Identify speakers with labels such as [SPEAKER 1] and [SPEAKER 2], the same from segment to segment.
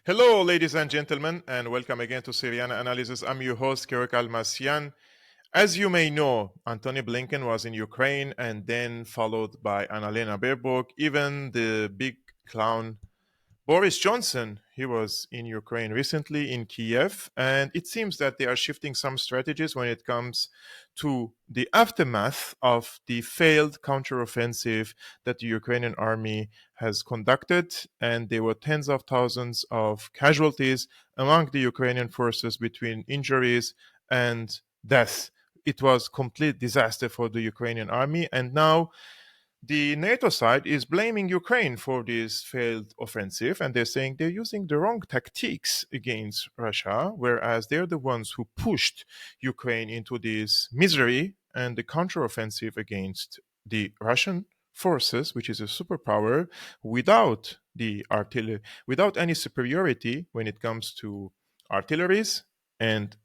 [SPEAKER 1] Hello, ladies and gentlemen, and welcome again to Syriana Analysis. I'm your host, Almassian. As you may know, Antony Blinken was in Ukraine and then followed by Annalena Baerbock. Even the big clown Boris Johnson, he was in Ukraine recently in Kiev, and it seems that they are shifting some strategies when it comes to the aftermath of the failed counteroffensive that the Ukrainian army has conducted. And there were tens of thousands of casualties among the Ukrainian forces between injuries and death. It was complete disaster for the Ukrainian army, and now the NATO side is blaming Ukraine for this failed offensive, and they're saying they're using the wrong tactics against Russia, whereas they're the ones who pushed Ukraine into this misery and the counteroffensive against the Russian forces, which is a superpower, without the artillery, without any superiority when it comes to artilleries and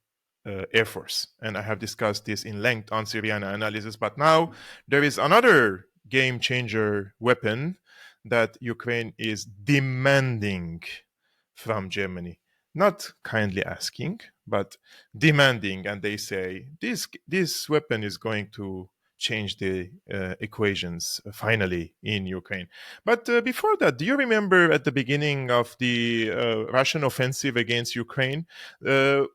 [SPEAKER 1] Air Force. And I have discussed this in length on Syriana Analysis, but now there is another game changer weapon that Ukraine is demanding from Germany. Not kindly asking, but demanding. And they say this weapon is going to change the equations finally in Ukraine. But before that, do you remember at the beginning of the Russian offensive against Ukraine,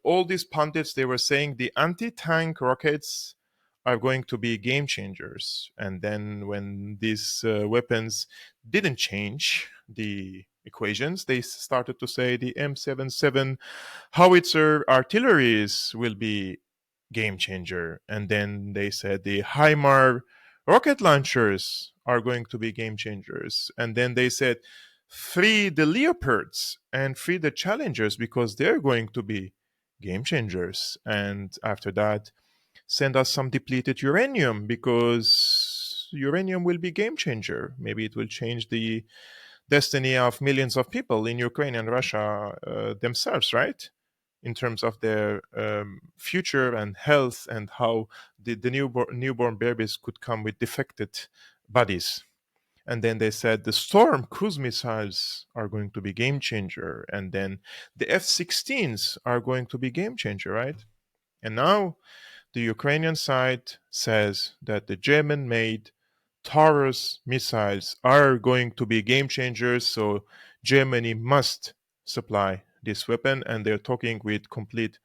[SPEAKER 1] all these pundits, they were saying the anti-tank rockets are going to be game changers. And then when these weapons didn't change the equations, they started to say the M77 howitzer artilleries will be game changer. And then they said the HIMAR rocket launchers are going to be game changers. And then they said free the Leopards and free the Challengers because they're going to be game changers. And after that, send us some depleted uranium because uranium will be game changer. Maybe it will change the destiny of millions of people in Ukraine and Russia themselves, right? In terms of their future and health, and how the newborn babies could come with defected bodies. And then they said the Storm cruise missiles are going to be game changer, and then the F-16s are going to be game changer, right? And now the Ukrainian side says that the German-made Taurus missiles are going to be game changers, so Germany must supply this weapon, and they're talking with complete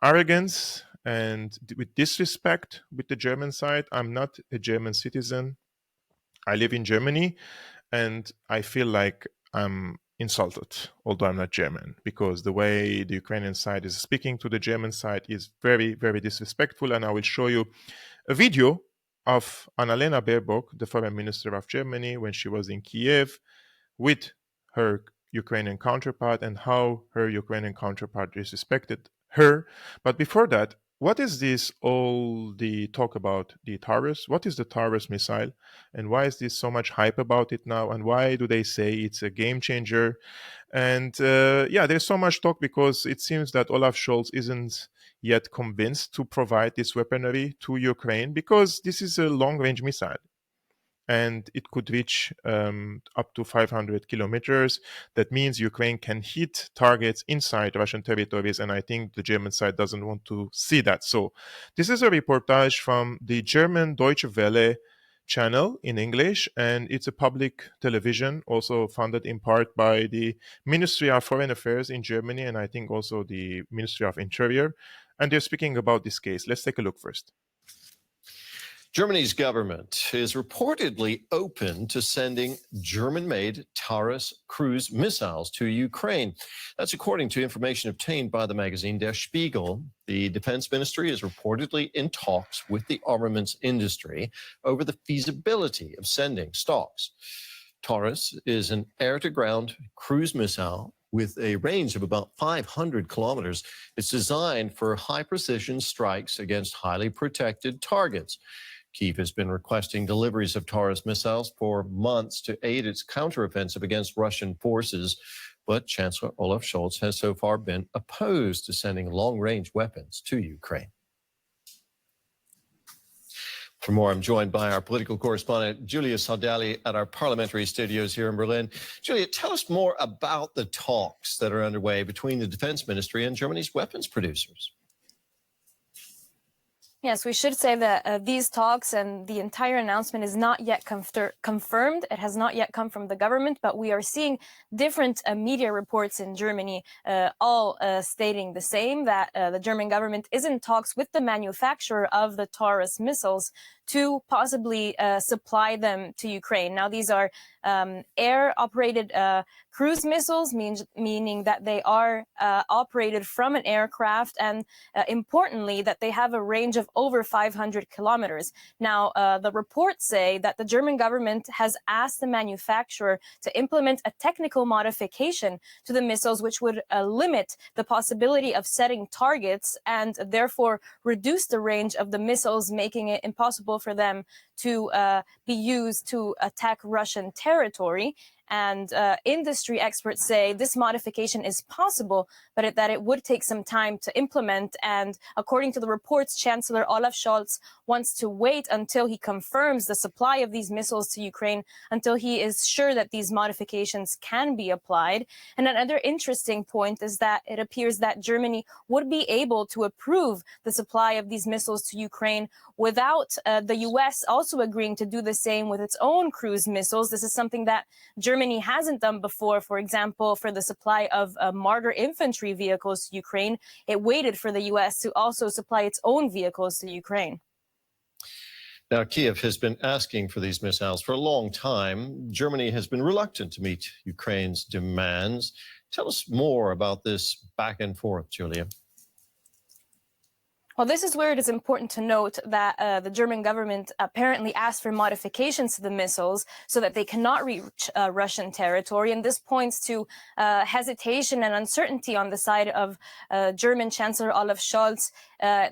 [SPEAKER 1] arrogance and with disrespect with the German side. I'm not a German citizen. I live in Germany, and I feel like I'm insulted, although I'm not German, because the way the Ukrainian side is speaking to the German side is very, very disrespectful. And I will show you a video of Annalena Baerbock, the foreign minister of Germany, when she was in Kiev with her Ukrainian counterpart, and how her Ukrainian counterpart disrespected her. But before that, what is this all the talk about the Taurus? What is the Taurus missile? And why is this so much hype about it now? And why do they say it's a game changer? And yeah, there's so much talk because it seems that Olaf Scholz isn't yet convinced to provide this weaponry to Ukraine, because this is a long-range missile and it could reach up to 500 kilometers. That means Ukraine can hit targets inside Russian territories, and I think the German side doesn't want to see that. So this is a reportage from the German Deutsche Welle channel in English, and it's a public television, also funded in part by the Ministry of Foreign Affairs in Germany, and I think also the Ministry of Interior. And they're speaking about this case. Let's take a look first.
[SPEAKER 2] Germany's government is reportedly open to sending German-made Taurus cruise missiles to Ukraine. That's according to information obtained by the magazine Der Spiegel. The defense ministry is reportedly in talks with the armaments industry over the feasibility of sending stocks. Taurus is an air-to-ground cruise missile with a range of about 500 kilometers. It's designed for high-precision strikes against highly protected targets. Kyiv has been requesting deliveries of Taurus missiles for months to aid its counteroffensive against Russian forces, but Chancellor Olaf Scholz has so far been opposed to sending long-range weapons to Ukraine. For more, I'm joined by our political correspondent, Julia Saudali, at our parliamentary studios here in Berlin. Julia, tell us more about the talks that are underway between the Defense Ministry and Germany's weapons producers.
[SPEAKER 3] Yes, we should say that these talks and the entire announcement is not yet confirmed. It has not yet come from the government, but we are seeing different media reports in Germany all stating the same, that the German government is in talks with the manufacturer of the Taurus missiles to possibly supply them to Ukraine. Now, these are air-operated cruise missiles, meaning that they are operated from an aircraft, and importantly, that they have a range of over 500 kilometers. Now, the reports say that the German government has asked the manufacturer to implement a technical modification to the missiles, which would limit the possibility of setting targets and therefore reduce the range of the missiles, making it impossible for them to be used to attack Russian territory. And industry experts say this modification is possible, but that it would take some time to implement. And according to the reports, Chancellor Olaf Scholz wants to wait until he confirms the supply of these missiles to Ukraine, until he is sure that these modifications can be applied. And another interesting point is that it appears that Germany would be able to approve the supply of these missiles to Ukraine without the US also agreeing to do the same with its own cruise missiles. This is something that Germany hasn't done before. For example, for the supply of Marder infantry vehicles to Ukraine, it waited for the US to also supply its own vehicles to Ukraine.
[SPEAKER 2] Now, Kiev has been asking for these missiles for a long time. Germany has been reluctant to meet Ukraine's demands. Tell us more about this back and forth, Julia.
[SPEAKER 3] Well, this is where it is important to note that the German government apparently asked for modifications to the missiles so that they cannot reach Russian territory. And this points to hesitation and uncertainty on the side of German Chancellor Olaf Scholz,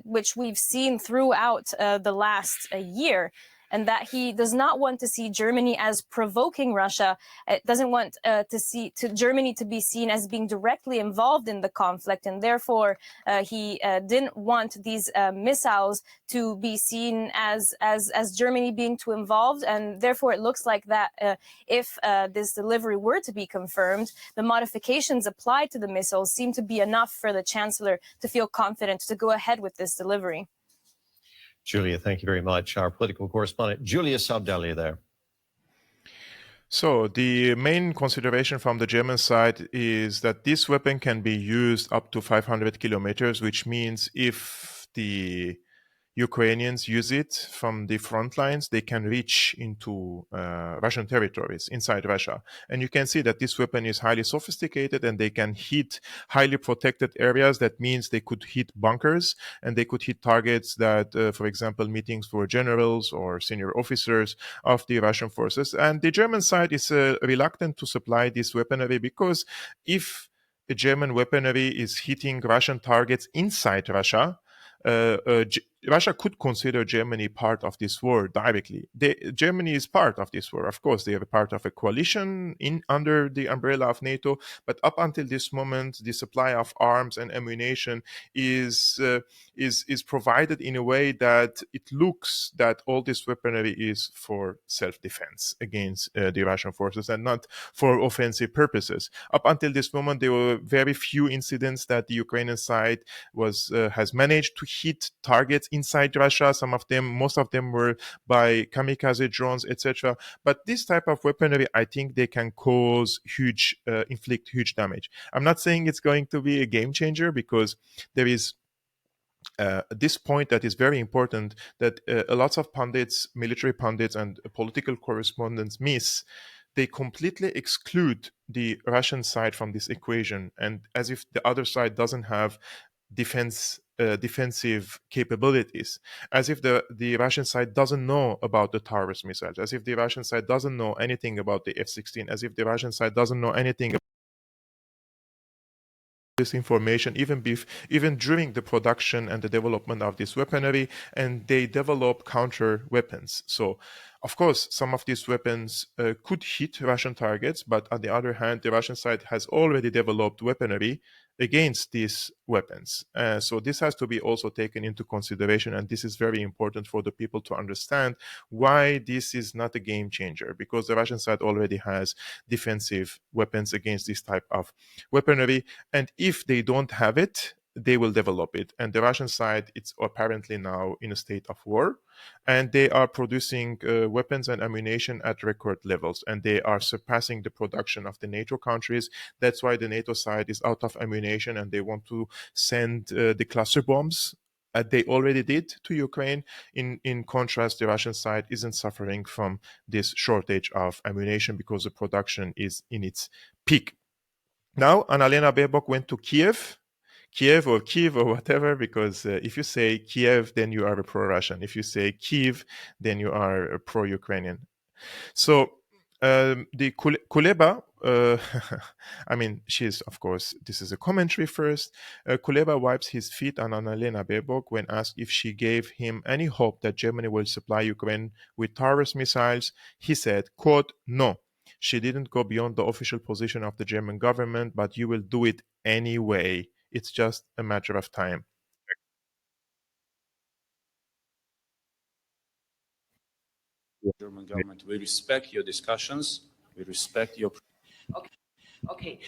[SPEAKER 3] which we've seen throughout the last year. And that he does not want to see Germany as provoking Russia. It doesn't want Germany to be seen as being directly involved in the conflict, and therefore he didn't want these missiles to be seen as Germany being too involved. And therefore, it looks like that if this delivery were to be confirmed, the modifications applied to the missiles seem to be enough for the Chancellor to feel confident to go ahead with this delivery.
[SPEAKER 2] Julia, thank you very much. Our political correspondent, Julia Saudali, there.
[SPEAKER 1] So the main consideration from the German side is that this weapon can be used up to 500 kilometers, which means if the Ukrainians use it from the front lines, they can reach into Russian territories inside Russia. And you can see that this weapon is highly sophisticated and they can hit highly protected areas. That means they could hit bunkers and they could hit targets that, for example, meetings for generals or senior officers of the Russian forces. And the German side is reluctant to supply this weaponry because if the German weaponry is hitting Russian targets inside Russia, Russia could consider Germany part of this war directly. Germany is part of this war. Of course, they are part of a coalition under the umbrella of NATO. But up until this moment, the supply of arms and ammunition is provided in a way that it looks that all this weaponry is for self-defense against the Russian forces and not for offensive purposes. Up until this moment, there were very few incidents that the Ukrainian side has managed to hit targets inside Russia. Most of them were by kamikaze drones, etc. But this type of weaponry, I think they can inflict huge damage. I'm not saying it's going to be a game changer because there is this point that is very important that lots of pundits, military pundits, and political correspondents miss. They completely exclude the Russian side from this equation, and as if the other side doesn't have defensive capabilities, as if the Russian side doesn't know about the Taurus missiles, as if the Russian side doesn't know anything about the F-16, as if the Russian side doesn't know anything about this information even during the production and the development of this weaponry, and they develop counter weapons. So Of course, some of these weapons could hit Russian targets, but on the other hand, the Russian side has already developed weaponry against these weapons. So this has to be also taken into consideration, and this is very important for the people to understand why this is not a game changer, because the Russian side already has defensive weapons against this type of weaponry, and if they don't have it, they will develop it. And the Russian side, it's apparently now in a state of war, and they are producing weapons and ammunition at record levels, and they are surpassing the production of the NATO countries. That's why the NATO side is out of ammunition, and they want to send the cluster bombs. They already did to Ukraine. In contrast, the Russian side isn't suffering from this shortage of ammunition because the production is in its peak. Now, Annalena Baerbock went to Kiev or whatever, because if you say Kiev, then you are a pro-Russian. If you say Kiev, then you are a pro-Ukrainian. So the Kuleba, I mean, she's, of course, this is a commentary first. Kuleba wipes his feet on Annalena Baerbock when asked if she gave him any hope that Germany will supply Ukraine with Taurus missiles. He said, quote, "No, she didn't go beyond the official position of the German government, but you will do it anyway. It's just a matter of time."
[SPEAKER 4] German government, we respect your discussions, we respect your...
[SPEAKER 5] Okay.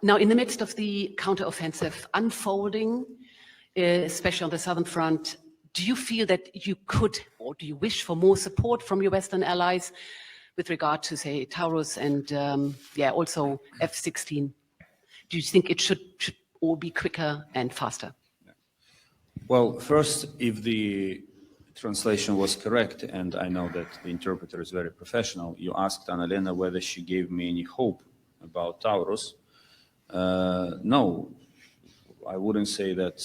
[SPEAKER 5] Now, in the midst of the counteroffensive unfolding, especially on the southern front, do you feel that you could, or do you wish for more support from your Western allies with regard to, say, Taurus and, also F-16? Do you think it should all be quicker and faster?
[SPEAKER 4] Well, first, if the translation was correct, and I know that the interpreter is very professional, you asked Annalena whether she gave me any hope about Taurus. No, I wouldn't say that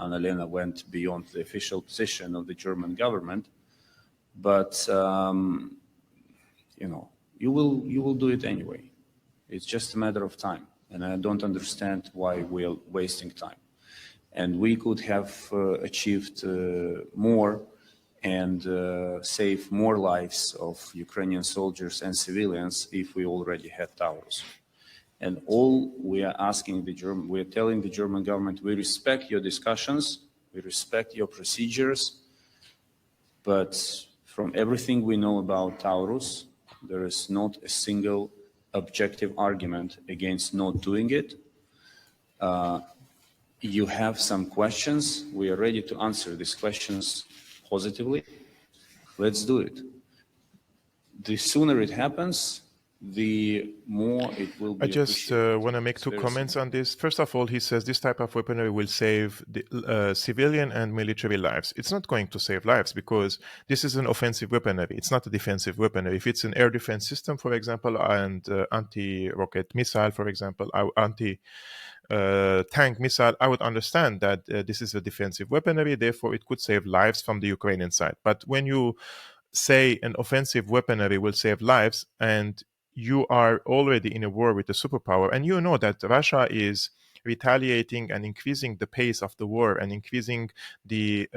[SPEAKER 4] Annalena went beyond the official position of the German government, but you will do it anyway. It's just a matter of time, and I don't understand why we're wasting time. And we could have achieved more and save more lives of Ukrainian soldiers and civilians if we already had Taurus. And all we are asking we are telling the German government, we respect your discussions, we respect your procedures, but from everything we know about Taurus, there is not a single objective argument against not doing it. You have some questions. We are ready to answer these questions positively. Let's do it. The sooner it happens, the more it will be.
[SPEAKER 1] I just want to make two comments on this. First of all, he says this type of weaponry will save the civilian and military lives. It's not going to save lives because this is an offensive weaponry. It's not a defensive weaponry. If it's an air defense system, for example, and anti-rocket missile, for example, tank missile, I would understand that this is a defensive weaponry, therefore it could save lives from the Ukrainian side. But when you say an offensive weaponry will save lives and you are already in a war with a superpower, and you know that Russia is retaliating and increasing the pace of the war and increasing the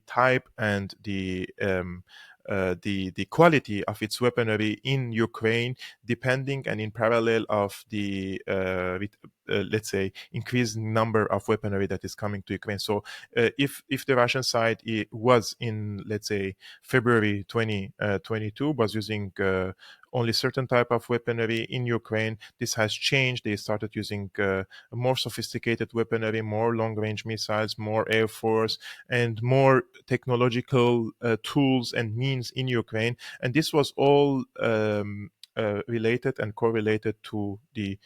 [SPEAKER 1] type and the quality of its weaponry in Ukraine, depending and in parallel of the let's say increasing number of weaponry that is coming to Ukraine. So if the Russian side was in, let's say, February 2022 was using only certain type of weaponry in Ukraine, this has changed. They started using more sophisticated weaponry, more long-range missiles, more air force, and more technological tools and means in Ukraine. And this was all related and correlated to the,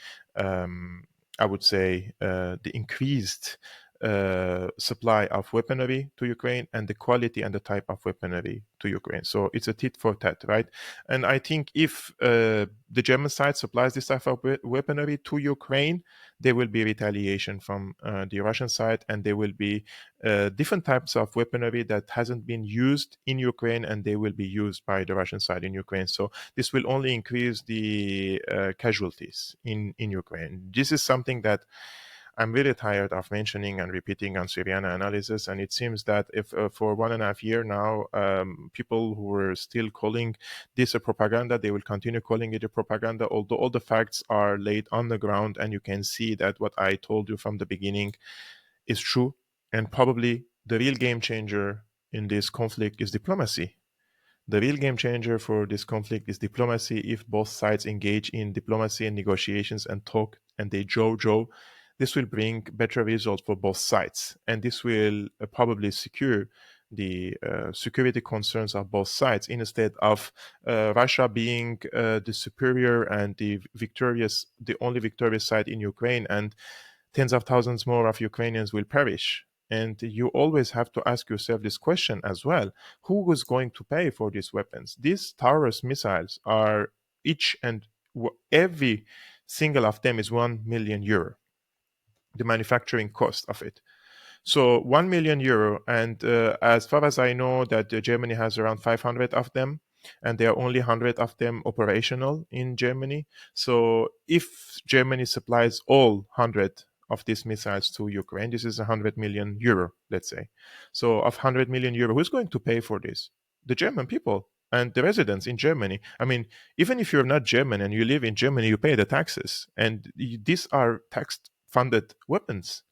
[SPEAKER 1] I would say, the increased supply of weaponry to Ukraine and the quality and the type of weaponry to Ukraine. So it's a tit for tat, right? And I think if the German side supplies this type of weaponry to Ukraine, there will be retaliation from the Russian side, and there will be different types of weaponry that hasn't been used in Ukraine, and they will be used by the Russian side in Ukraine. So this will only increase the casualties in Ukraine. This is something that I'm really tired of mentioning and repeating on Syriana Analysis, and it seems that if for 1.5 years now, people who were still calling this a propaganda, they will continue calling it a propaganda, although all the facts are laid on the ground, and you can see that what I told you from the beginning is true, and probably the real game changer in this conflict is diplomacy. The real game changer for this conflict is diplomacy. If both sides engage in diplomacy and negotiations and talk and they joe, this will bring better results for both sides. And this will probably secure the security concerns of both sides instead of Russia being the superior and the only victorious side in Ukraine, and tens of thousands more of Ukrainians will perish. And you always have to ask yourself this question as well. Who is going to pay for these weapons? These Taurus missiles are each and every single of them is 1 million euro, the manufacturing cost of it. So 1 million euro. And as far as I know, that Germany has around 500 of them, and there are only 100 of them operational in Germany. So if Germany supplies all 100 of these missiles to Ukraine, this is 100 million euro, let's say. So of 100 million euro, who's going to pay for this? The German people and the residents in Germany. I mean, even if you're not German and you live in Germany, you pay the taxes. And these are tax-funded weapons.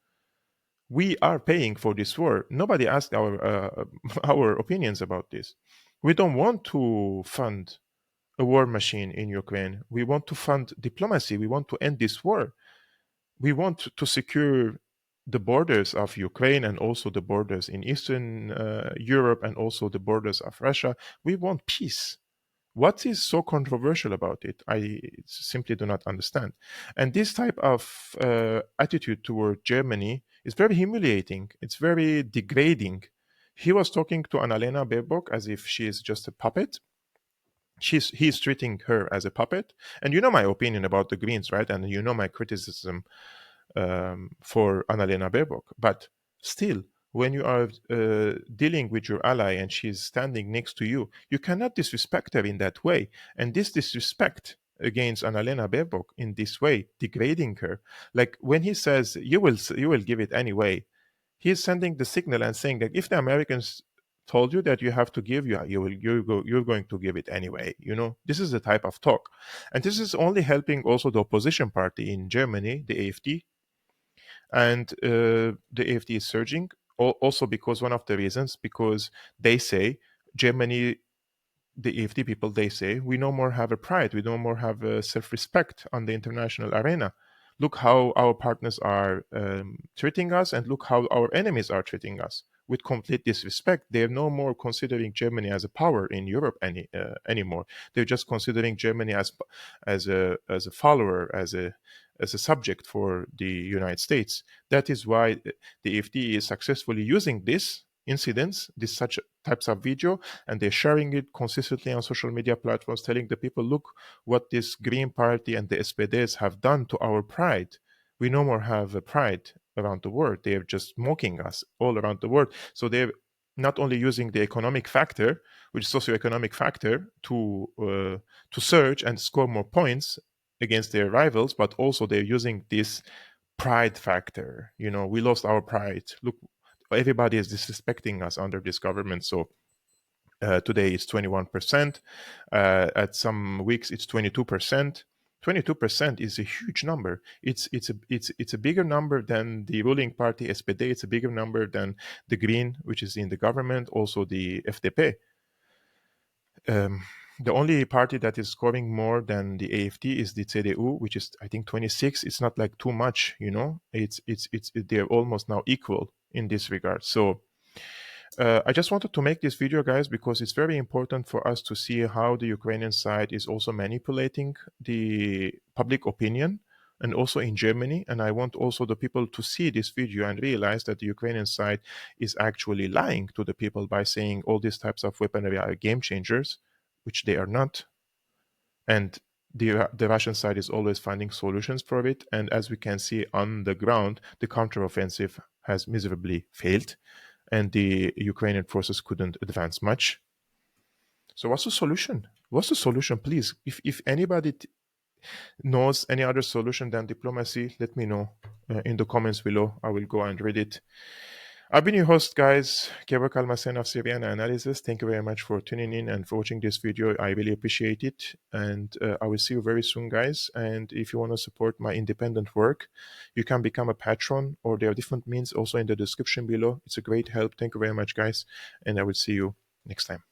[SPEAKER 1] We are paying for this war. Nobody asked our our opinions about this. We don't want to fund a war machine in Ukraine. We want to fund diplomacy. We want to end this war. We want to secure the borders of Ukraine and also the borders in Eastern Europe and also the borders of Russia. We want peace. What is so controversial about it? I simply do not understand. And this type of attitude toward Germany is very humiliating. It's very degrading. He was talking to Annalena Baerbock as if she is just a puppet. He's treating her as a puppet. And you know my opinion about the Greens, right? And you know my criticism for Annalena Baerbock. But still, when you are dealing with your ally and she's standing next to you, you cannot disrespect her in that way. And this disrespect against Annalena Baerbock in this way, degrading her, like when he says you will give it anyway, he's sending the signal and saying that if the Americans told you that you have to give, you're going to give it anyway. You know, this is the type of talk, and this is only helping also the opposition party in Germany, the AfD, and the AfD is surging. Also because one of the reasons, because they say Germany, the AfD people, they say we no more have a pride, we no more have a self-respect on the international arena. Look how our partners are treating us, and look how our enemies are treating us with complete disrespect. They're no more considering Germany as a power in Europe anymore. They're just considering Germany as a follower, as a subject for the United States. That is why the AfD is successfully using these incidents, these such types of video, and they're sharing it consistently on social media platforms, telling the people, look what this Green Party and the SPDs have done to our pride. We no more have a pride around the world. They're just mocking us all around the world. So they're not only using the economic factor, which is socioeconomic factor, to surge and score more points against their rivals, but also they're using this pride factor. You know, we lost our pride. Look, everybody is disrespecting us under this government. So today it's 21%. At some weeks it's 22%. 22% is a huge number. It's a bigger number than the ruling party SPD. It's a bigger number than the Green, which is in the government. Also the FDP. The only party that is scoring more than the AfD is the CDU, which is, I think, 26. It's not like too much, you know. They're almost now equal in this regard. So I just wanted to make this video, guys, because it's very important for us to see how the Ukrainian side is also manipulating the public opinion, and also in Germany. And I want also the people to see this video and realize that the Ukrainian side is actually lying to the people by saying all these types of weaponry are game changers, which they are not. And the Russian side is always finding solutions for it. And as we can see on the ground, the counteroffensive has miserably failed, and the Ukrainian forces couldn't advance much. So what's the solution? What's the solution, please? If anybody knows any other solution than diplomacy, let me know in the comments below. I will go and read it. I've been your host, guys, Almassian of Syriana Analysis. Thank you very much for tuning in and for watching this video. I really appreciate it. And I will see you very soon, guys. And if you want to support my independent work, you can become a patron, or there are different means also in the description below. It's a great help. Thank you very much, guys. And I will see you next time.